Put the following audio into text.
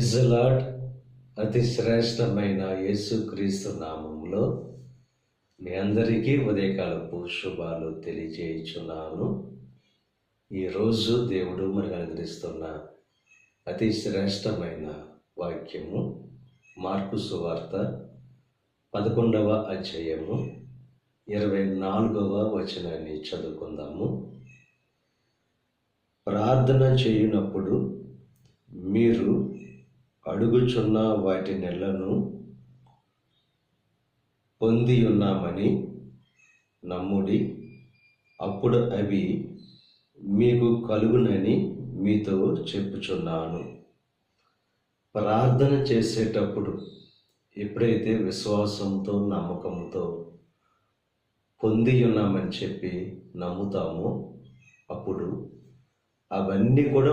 Praise the lord. అతి శ్రేష్టమైన యేసుక్రీస్తు నామములో మీ అందరికీ ఉదయకాలపు శుభాలు తెలియజేయుచున్నాను. ఈరోజు దేవుడు మనకు అనుగ్రహిస్తున్న అతి శ్రేష్టమైన వాక్యము మార్కు సువార్త 11వ అధ్యాయము 24వ వచనాన్ని చదువుకుందాము. ప్రార్థన చేయునప్పుడు మీరు అడుగుచున్న వాటి నెలను పొంది ఉన్నామని నమ్ముడి, అప్పుడు అవి మీకు కలుగునని మీతో చెప్పుచున్నాను. ప్రార్థన చేసేటప్పుడు ఎప్పుడైతే విశ్వాసంతో నమ్మకంతో పొంది ఉన్నామని చెప్పి నమ్ముతామో అప్పుడు అవన్నీ కూడా